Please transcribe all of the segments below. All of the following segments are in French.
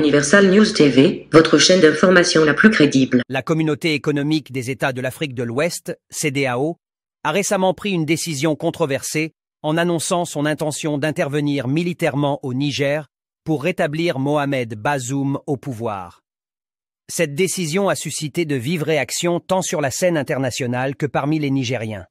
Universal News TV, votre chaîne d'information la plus crédible. La Communauté économique des États de l'Afrique de l'Ouest, CEDEAO, a récemment pris une décision controversée en annonçant son intention d'intervenir militairement au Niger pour rétablir Mohamed Bazoum au pouvoir. Cette décision a suscité de vives réactions tant sur la scène internationale que parmi les Nigériens.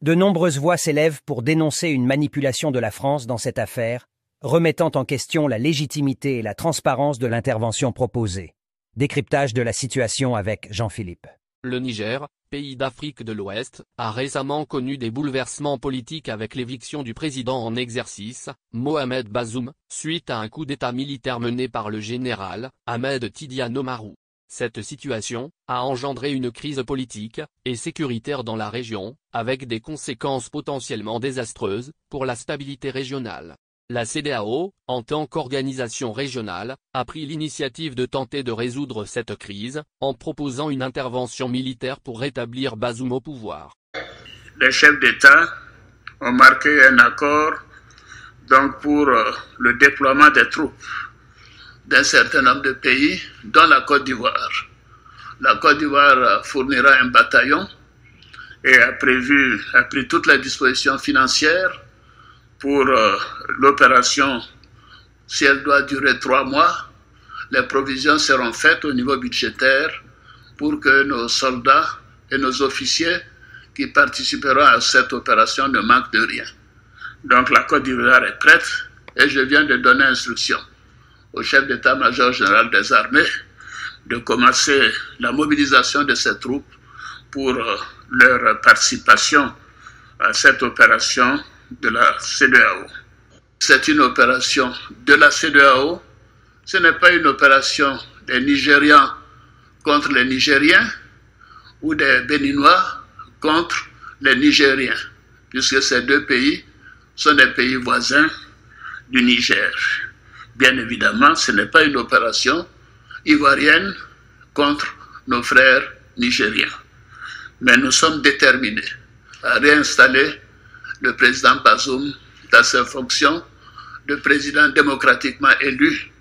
De nombreuses voix s'élèvent pour dénoncer une manipulation de la France dans cette affaire, remettant en question la légitimité et la transparence de l'intervention proposée. Décryptage de la situation avec Jean-Philippe. Le Niger, pays d'Afrique de l'Ouest, a récemment connu des bouleversements politiques avec l'éviction du président en exercice, Mohamed Bazoum, suite à un coup d'État militaire mené par le général Ahmed Tidiane Omarou. Cette situation a engendré une crise politique et sécuritaire dans la région, avec des conséquences potentiellement désastreuses pour la stabilité régionale. La CEDEAO, en tant qu'organisation régionale, a pris l'initiative de tenter de résoudre cette crise, en proposant une intervention militaire pour rétablir Bazoum au pouvoir. Les chefs d'État ont marqué un accord pour le déploiement des troupes d'un certain nombre de pays, dont la Côte d'Ivoire. La Côte d'Ivoire fournira un bataillon et a pris toutes les dispositions financières pour l'opération. Si elle doit durer 3 mois, les provisions seront faites au niveau budgétaire pour que nos soldats et nos officiers qui participeront à cette opération ne manquent de rien. Donc la Côte d'Ivoire est prête et je viens de donner instruction au chef d'état-major général des armées de commencer la mobilisation de ces troupes pour leur participation à cette opération de la CEDEAO. C'est une opération de la CEDEAO, ce n'est pas une opération des Nigérians contre les Nigériens ou des Béninois contre les Nigériens, puisque ces deux pays sont des pays voisins du Niger. Bien évidemment, ce n'est pas une opération ivoirienne contre nos frères nigériens. Mais nous sommes déterminés à réinstaller le président Bazoum dans ses fonctions de président démocratiquement élu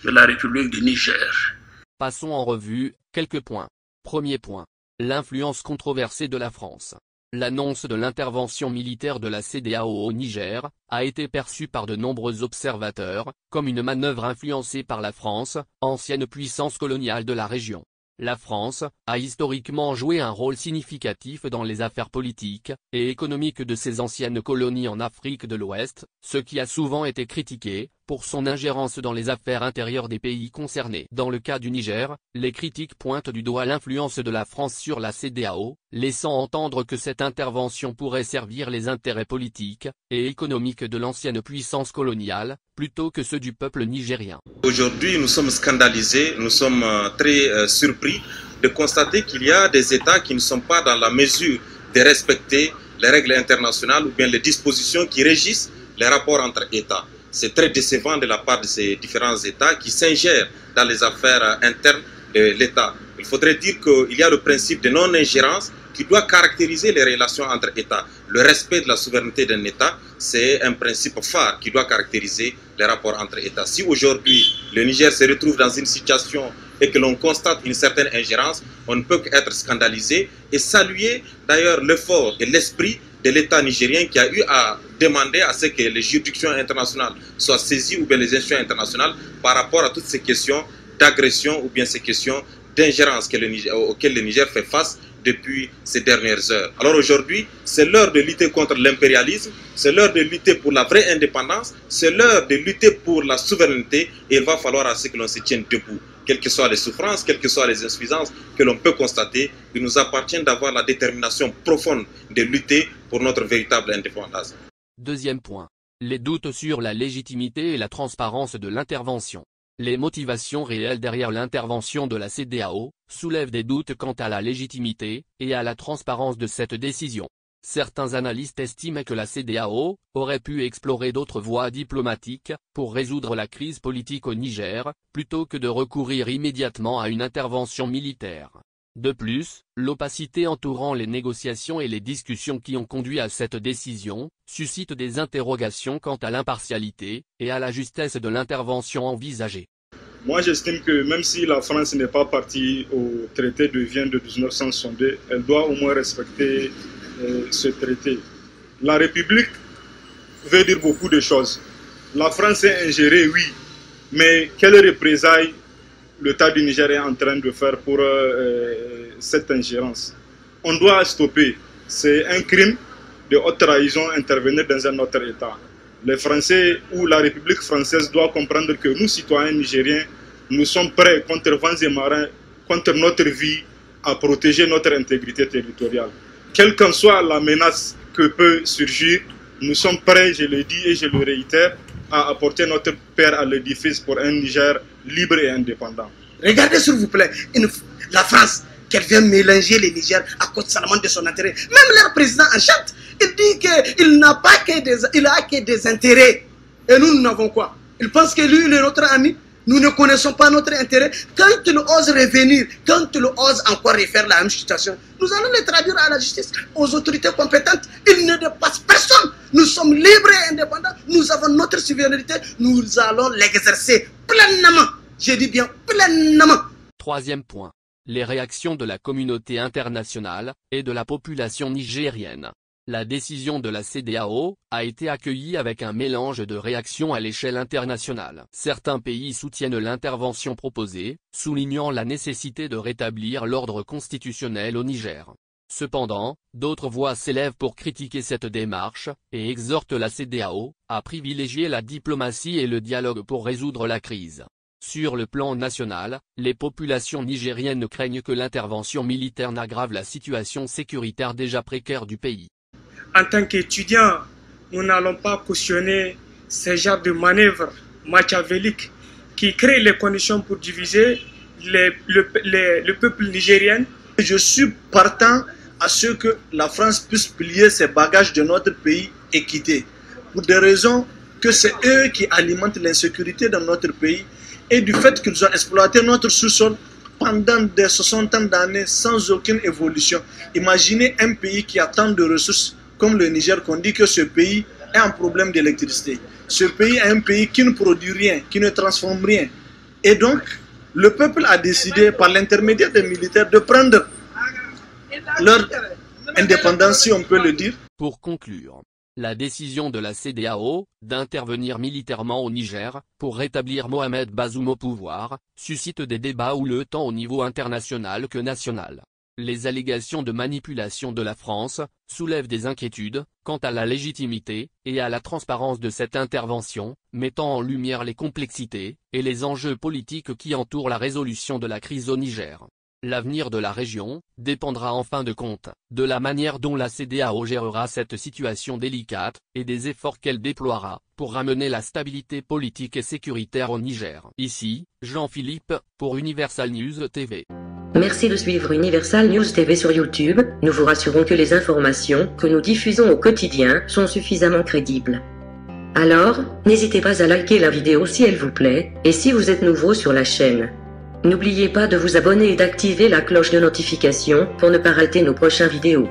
de la République du Niger. Passons en revue quelques points. Premier point, l'influence controversée de la France. L'annonce de l'intervention militaire de la CEDEAO au Niger a été perçue par de nombreux observateurs comme une manœuvre influencée par la France, ancienne puissance coloniale de la région. La France a historiquement joué un rôle significatif dans les affaires politiques et économiques de ses anciennes colonies en Afrique de l'Ouest, ce qui a souvent été critiqué pour son ingérence dans les affaires intérieures des pays concernés. Dans le cas du Niger, les critiques pointent du doigt l'influence de la France sur la CEDEAO, laissant entendre que cette intervention pourrait servir les intérêts politiques et économiques de l'ancienne puissance coloniale, plutôt que ceux du peuple nigérien. Aujourd'hui, nous sommes scandalisés, nous sommes très surpris de constater qu'il y a des États qui ne sont pas dans la mesure de respecter les règles internationales ou bien les dispositions qui régissent les rapports entre États. C'est très décevant de la part de ces différents États qui s'ingèrent dans les affaires internes de l'État. Il faudrait dire qu'il y a le principe de non-ingérence qui doit caractériser les relations entre États. Le respect de la souveraineté d'un État, c'est un principe phare qui doit caractériser les rapports entre États. Si aujourd'hui le Niger se retrouve dans une situation et que l'on constate une certaine ingérence, on ne peut qu'être scandalisé et saluer d'ailleurs l'effort et l'esprit de l'État nigérien qui a eu à demander à ce que les juridictions internationales soient saisies ou bien les institutions internationales par rapport à toutes ces questions d'agression ou bien ces questions d'ingérence auxquelles le Niger fait face depuis ces dernières heures. Alors aujourd'hui, c'est l'heure de lutter contre l'impérialisme, c'est l'heure de lutter pour la vraie indépendance, c'est l'heure de lutter pour la souveraineté et il va falloir à ce que l'on se tienne debout. Quelles que soient les souffrances, quelles que soient les insuffisances que l'on peut constater, il nous appartient d'avoir la détermination profonde de lutter pour notre véritable indépendance. Deuxième point, les doutes sur la légitimité et la transparence de l'intervention. Les motivations réelles derrière l'intervention de la CEDEAO soulèvent des doutes quant à la légitimité et à la transparence de cette décision. Certains analystes estiment que la CEDEAO aurait pu explorer d'autres voies diplomatiques pour résoudre la crise politique au Niger, plutôt que de recourir immédiatement à une intervention militaire. De plus, l'opacité entourant les négociations et les discussions qui ont conduit à cette décision suscite des interrogations quant à l'impartialité et à la justesse de l'intervention envisagée. Moi, j'estime que même si la France n'est pas partie au traité de Vienne de 1962, elle doit au moins respecter ce traité. La République veut dire beaucoup de choses. La France est ingérée, oui, mais quelles représailles l'État du Niger est en train de faire pour cette ingérence? On doit stopper. C'est un crime de haute trahison intervenir dans un autre État. Les Français ou la République française doivent comprendre que nous, citoyens nigériens, nous sommes prêts contre vents et marins, contre notre vie, à protéger notre intégrité territoriale. Quelle qu'en soit la menace que peut surgir, nous sommes prêts, je le dis et je le réitère, à apporter notre pierre à l'édifice pour un Niger libre et indépendant. Regardez s'il vous plaît, la France, qu'elle vient mélanger les Niger à cause seulement de son intérêt. Même leur président en charte, il dit qu'il n'a pas que des intérêts. Et nous n'avons quoi? Il pense que lui, il est notre ami. Nous ne connaissons pas notre intérêt. Quand il ose revenir, quand il ose encore refaire la même situation, nous allons les traduire à la justice, aux autorités compétentes. Il ne dépasse personne. Nous sommes libres et indépendants. Nous avons notre souveraineté. Nous allons l'exercer pleinement. Je dis bien pleinement. Troisième point. Les réactions de la communauté internationale et de la population nigérienne. La décision de la CEDEAO a été accueillie avec un mélange de réactions à l'échelle internationale. Certains pays soutiennent l'intervention proposée, soulignant la nécessité de rétablir l'ordre constitutionnel au Niger. Cependant, d'autres voix s'élèvent pour critiquer cette démarche, et exhortent la CEDEAO à privilégier la diplomatie et le dialogue pour résoudre la crise. Sur le plan national, les populations nigériennes craignent que l'intervention militaire n'aggrave la situation sécuritaire déjà précaire du pays. En tant qu'étudiants, nous n'allons pas cautionner ces genres de manœuvres machiavéliques qui créent les conditions pour diviser le peuple nigérien. Je suis partant à ce que la France puisse plier ses bagages de notre pays et quitter. Pour des raisons que c'est eux qui alimentent l'insécurité dans notre pays et du fait qu'ils ont exploité notre sous-sol pendant des 60 ans d'années sans aucune évolution. Imaginez un pays qui a tant de ressources comme le Niger, qu'on dit que ce pays a un problème d'électricité. Ce pays est un pays qui ne produit rien, qui ne transforme rien. Et donc, le peuple a décidé, par l'intermédiaire des militaires, de prendre leur indépendance, si on peut le dire. Pour conclure, la décision de la CEDEAO d'intervenir militairement au Niger pour rétablir Mohamed Bazoum au pouvoir suscite des débats houleux tant au niveau international que national. Les allégations de manipulation de la France soulèvent des inquiétudes quant à la légitimité et à la transparence de cette intervention, mettant en lumière les complexités et les enjeux politiques qui entourent la résolution de la crise au Niger. L'avenir de la région dépendra en fin de compte de la manière dont la CEDEAO gérera cette situation délicate et des efforts qu'elle déploiera pour ramener la stabilité politique et sécuritaire au Niger. Ici, Jean-Philippe, pour Universal News TV. Merci de suivre Universal News TV sur YouTube. Nous vous rassurons que les informations que nous diffusons au quotidien sont suffisamment crédibles. Alors, n'hésitez pas à liker la vidéo si elle vous plaît, et si vous êtes nouveau sur la chaîne. N'oubliez pas de vous abonner et d'activer la cloche de notification pour ne pas rater nos prochaines vidéos.